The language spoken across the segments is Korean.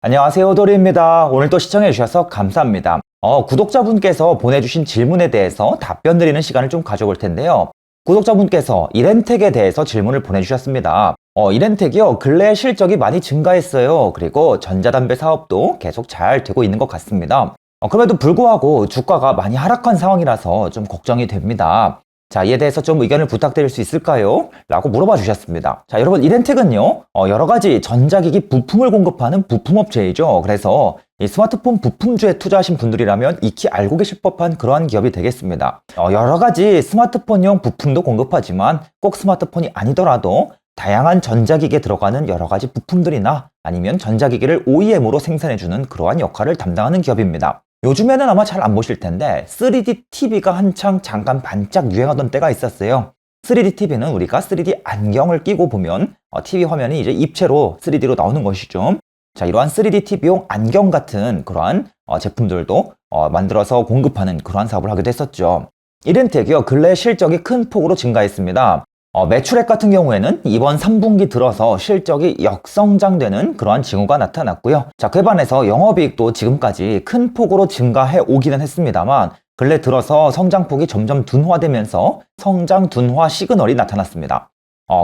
안녕하세요, 도리입니다. 오늘도 시청해주셔서 감사합니다. 구독자분께서 보내주신 질문에 대해서 답변 드리는 시간을 좀 가져볼 텐데요. 구독자분께서 이렌텍에 대해서 질문을 보내주셨습니다. 이렌텍이요, 근래 실적이 많이 증가했어요. 그리고 전자담배 사업도 계속 잘 되고 있는 것 같습니다. 그럼에도 불구하고 주가가 많이 하락한 상황이라서 좀 걱정이 됩니다. 자, 이에 대해서 좀 의견을 부탁드릴 수 있을까요? 라고 물어봐 주셨습니다. 자, 여러분, 이렌텍은요, 여러 가지 전자기기 부품을 공급하는 부품업체이죠. 그래서 이 스마트폰 부품주에 투자하신 분들이라면 익히 알고 계실 법한 그러한 기업이 되겠습니다. 여러 가지 스마트폰용 부품도 공급하지만 꼭 스마트폰이 아니더라도 다양한 전자기기에 들어가는 여러 가지 부품들이나 아니면 전자기기를 OEM으로 생산해주는 그러한 역할을 담당하는 기업입니다. 요즘에는 아마 잘 안 보실 텐데 3D TV가 한창 잠깐 반짝 유행하던 때가 있었어요. 3D TV는 우리가 3D 안경을 끼고 보면 TV 화면이 이제 입체로 3D로 나오는 것이죠. 자, 이러한 3D TV용 안경 같은 그러한 제품들도 만들어서 공급하는 그러한 사업을 하기도 했었죠. 이렌텍이요, 근래 실적이 큰 폭으로 증가했습니다. 매출액 같은 경우에는 이번 3분기 들어서 실적이 역성장되는 그러한 징후가 나타났고요. 자, 그에 반해서 영업이익도 지금까지 큰 폭으로 증가해 오기는 했습니다만 근래 들어서 성장폭이 점점 둔화되면서 성장 둔화 시그널이 나타났습니다.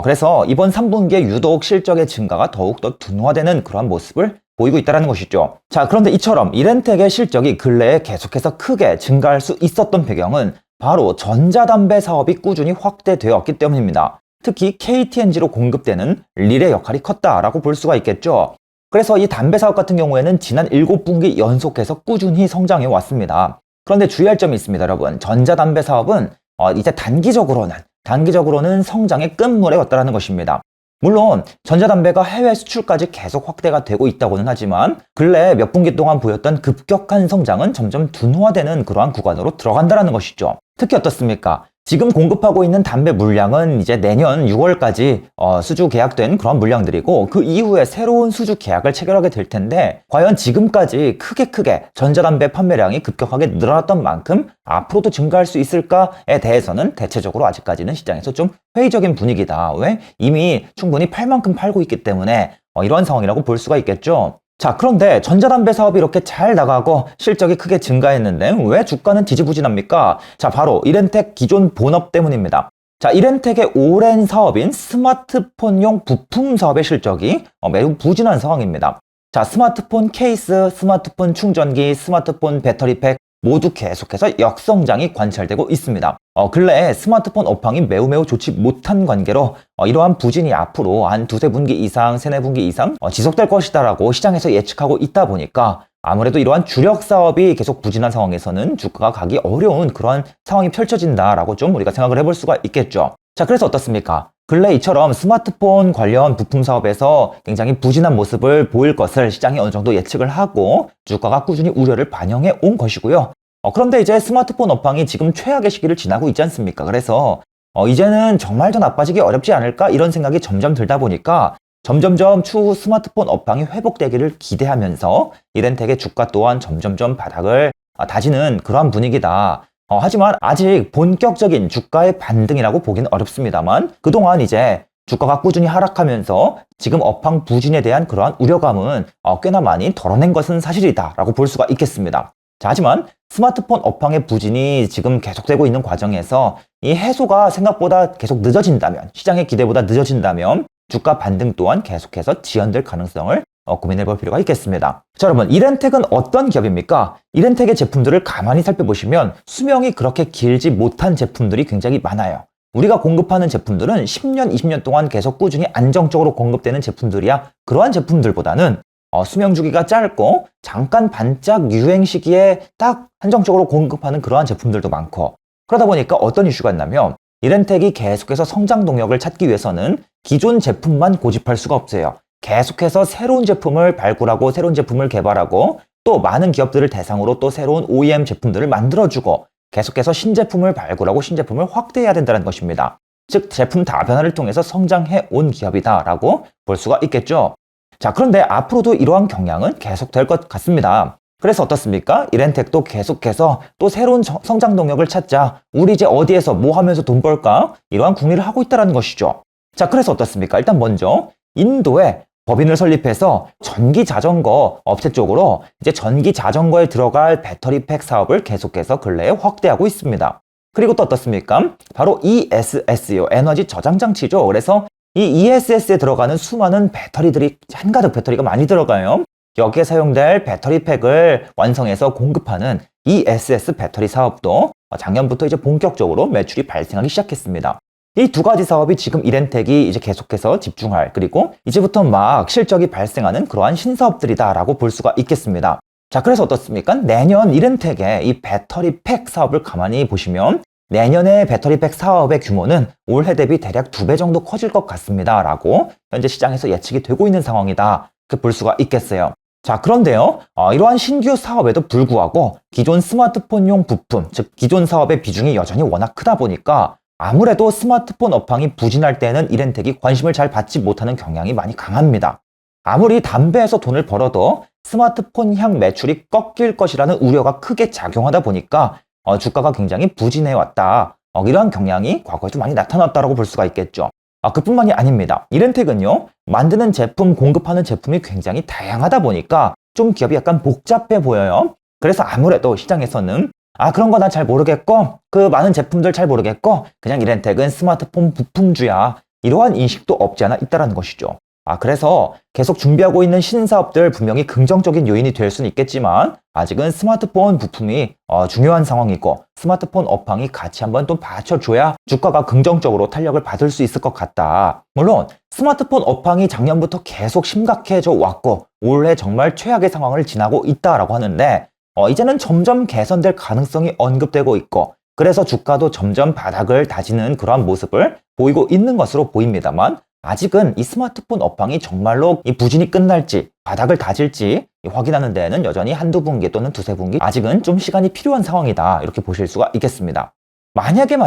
그래서 이번 3분기에 유독 실적의 증가가 더욱더 둔화되는 그러한 모습을 보이고 있다는 것이죠. 자, 그런데 이처럼 이렌텍의 실적이 근래에 계속해서 크게 증가할 수 있었던 배경은 바로 전자담배 사업이 꾸준히 확대되었기 때문입니다. 특히 KT&G로 공급되는 릴의 역할이 컸다라고 볼 수가 있겠죠. 그래서 이 담배 사업 같은 경우에는 지난 7분기 연속해서 꾸준히 성장해 왔습니다. 그런데 주의할 점이 있습니다, 여러분. 전자담배 사업은 이제 단기적으로는 성장의 끝물에 왔다는 것입니다. 물론 전자담배가 해외 수출까지 계속 확대가 되고 있다고는 하지만 근래 몇 분기 동안 보였던 급격한 성장은 점점 둔화되는 그러한 구간으로 들어간다는 것이죠. 특히 어떻습니까? 지금 공급하고 있는 담배 물량은 이제 내년 6월까지 수주 계약된 그런 물량들이고 그 이후에 새로운 수주 계약을 체결하게 될 텐데 과연 지금까지 크게 전자담배 판매량이 급격하게 늘어났던 만큼 앞으로도 증가할 수 있을까에 대해서는 대체적으로 아직까지는 시장에서 좀 회의적인 분위기다. 왜? 이미 충분히 팔 만큼 팔고 있기 때문에 이러한 상황이라고 볼 수가 있겠죠. 자, 그런데 전자담배 사업이 이렇게 잘 나가고 실적이 크게 증가했는데 왜 주가는 지지부진합니까? 자, 바로 이렌텍 기존 본업 때문입니다. 자, 이렌텍의 오랜 사업인 스마트폰용 부품 사업의 실적이 매우 부진한 상황입니다. 자, 스마트폰 케이스, 스마트폰 충전기, 스마트폰 배터리팩 모두 계속해서 역성장이 관찰되고 있습니다. 근래에 스마트폰 업황이 매우 좋지 못한 관계로 이러한 부진이 앞으로 한 두세 분기 이상, 세네 분기 이상 지속될 것이다라고 시장에서 예측하고 있다 보니까 아무래도 이러한 주력 사업이 계속 부진한 상황에서는 주가가 가기 어려운 그런 상황이 펼쳐진다라고 좀 우리가 생각을 해볼 수가 있겠죠. 자, 그래서 어떻습니까? 근래 이처럼 스마트폰 관련 부품 사업에서 굉장히 부진한 모습을 보일 것을 시장이 어느 정도 예측을 하고 주가가 꾸준히 우려를 반영해 온 것이고요. 그런데 이제 스마트폰 업황이 지금 최악의 시기를 지나고 있지 않습니까? 그래서 이제는 정말 더 나빠지기 어렵지 않을까? 이런 생각이 점점 들다 보니까 점점점 추후 스마트폰 업황이 회복되기를 기대하면서 이렌텍의 주가 또한 점점점 바닥을 다지는 그러한 분위기다. 하지만 아직 본격적인 주가의 반등이라고 보기는 어렵습니다만 그동안 이제 주가가 꾸준히 하락하면서 지금 업황 부진에 대한 그러한 우려감은 꽤나 많이 덜어낸 것은 사실이다 라고 볼 수가 있겠습니다. 자, 하지만 스마트폰 업황의 부진이 지금 계속되고 있는 과정에서 이 해소가 생각보다 계속 늦어진다면, 시장의 기대보다 늦어진다면 주가 반등 또한 계속해서 지연될 가능성을 고민해 볼 필요가 있겠습니다. 자, 여러분, 이렌텍은 어떤 기업입니까? 이렌텍의 제품들을 가만히 살펴보시면 수명이 그렇게 길지 못한 제품들이 굉장히 많아요. 우리가 공급하는 제품들은 10년, 20년 동안 계속 꾸준히 안정적으로 공급되는 제품들이야 그러한 제품들보다는 수명 주기가 짧고 잠깐 반짝 유행 시기에 딱 한정적으로 공급하는 그러한 제품들도 많고 그러다 보니까 어떤 이슈가 있냐면 이렌텍이 계속해서 성장 동력을 찾기 위해서는 기존 제품만 고집할 수가 없어요. 계속해서 새로운 제품을 발굴하고 새로운 제품을 개발하고 또 많은 기업들을 대상으로 또 새로운 OEM 제품들을 만들어주고 계속해서 신제품을 발굴하고 신제품을 확대해야 된다는 것입니다. 즉 제품 다변화를 통해서 성장해 온 기업이다라고 볼 수가 있겠죠. 자, 그런데 앞으로도 이러한 경향은 계속될 것 같습니다. 그래서 어떻습니까? 이렌텍도 계속해서 또 새로운 성장 동력을 찾자. 우리 이제 어디에서 뭐 하면서 돈 벌까? 이러한 궁리를 하고 있다는 것이죠. 자, 그래서 어떻습니까? 일단 먼저 인도에 법인을 설립해서 전기 자전거 업체 쪽으로 이제 전기 자전거에 들어갈 배터리팩 사업을 계속해서 근래에 확대하고 있습니다. 그리고 또 어떻습니까? 바로 ESS요. 에너지 저장 장치죠. 그래서 이 ESS에 들어가는 수많은 배터리들이 한가득 배터리가 많이 들어가요. 여기에 사용될 배터리팩을 완성해서 공급하는 ESS 배터리 사업도 작년부터 이제 본격적으로 매출이 발생하기 시작했습니다. 이 두 가지 사업이 지금 이렌텍이 이제 계속해서 집중할, 그리고 이제부터 막 실적이 발생하는 그러한 신사업들이다라고 볼 수가 있겠습니다. 자, 그래서 어떻습니까? 내년 이렌텍의 이 배터리팩 사업을 가만히 보시면 내년의 배터리팩 사업의 규모는 올해 대비 대략 2배 정도 커질 것 같습니다. 라고 현재 시장에서 예측이 되고 있는 상황이다. 이렇게 볼 수가 있겠어요. 자, 그런데요, 이러한 신규 사업에도 불구하고 기존 스마트폰용 부품, 즉 기존 사업의 비중이 여전히 워낙 크다 보니까 아무래도 스마트폰 업황이 부진할 때는 이렌텍이 관심을 잘 받지 못하는 경향이 많이 강합니다. 아무리 담배에서 돈을 벌어도 스마트폰 향 매출이 꺾일 것이라는 우려가 크게 작용하다 보니까 주가가 굉장히 부진해왔다. 이러한 경향이 과거에도 많이 나타났다고 볼 수가 있겠죠. 그뿐만이 아닙니다. 이렌텍은요, 만드는 제품, 공급하는 제품이 굉장히 다양하다 보니까 좀 기업이 약간 복잡해 보여요. 그래서 아무래도 시장에서는 그런 거 난 잘 모르겠고, 그 많은 제품들 잘 모르겠고, 그냥 이렌텍은 스마트폰 부품주야. 이러한 인식도 없지 않아 있다는 것이죠. 그래서 계속 준비하고 있는 신사업들 분명히 긍정적인 요인이 될 수는 있겠지만 아직은 스마트폰 부품이 중요한 상황이고 스마트폰 업황이 같이 한번 또 받쳐줘야 주가가 긍정적으로 탄력을 받을 수 있을 것 같다. 물론 스마트폰 업황이 작년부터 계속 심각해져 왔고 올해 정말 최악의 상황을 지나고 있다라고 하는데 이제는 점점 개선될 가능성이 언급되고 있고 그래서 주가도 점점 바닥을 다지는 그러한 모습을 보이고 있는 것으로 보입니다만 아직은 이 스마트폰 업황이 정말로 이 부진이 끝날지 바닥을 다질지 확인하는 데에는 여전히 한두 분기 또는 두세 분기 아직은 좀 시간이 필요한 상황이다 이렇게 보실 수가 있겠습니다. 만약에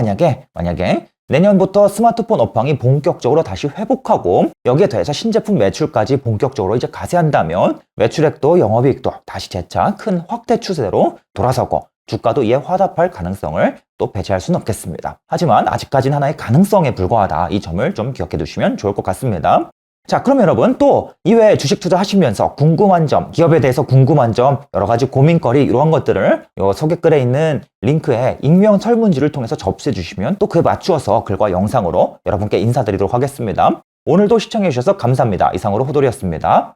내년부터 스마트폰 업황이 본격적으로 다시 회복하고 여기에 더해서 신제품 매출까지 본격적으로 이제 가세한다면 매출액도 영업이익도 다시 재차 큰 확대 추세로 돌아서고 주가도 이에 화답할 가능성을 또 배제할 수는 없겠습니다. 하지만 아직까지는 하나의 가능성에 불과하다. 이 점을 좀 기억해 두시면 좋을 것 같습니다. 자, 그럼 여러분 또 이외에 주식 투자하시면서 궁금한 점, 기업에 대해서 궁금한 점, 여러 가지 고민거리 이러한 것들을 요 소개글에 있는 링크에 익명 설문지를 통해서 접수해 주시면 또 그에 맞추어서 글과 영상으로 여러분께 인사드리도록 하겠습니다. 오늘도 시청해 주셔서 감사합니다. 이상으로 호돌이었습니다.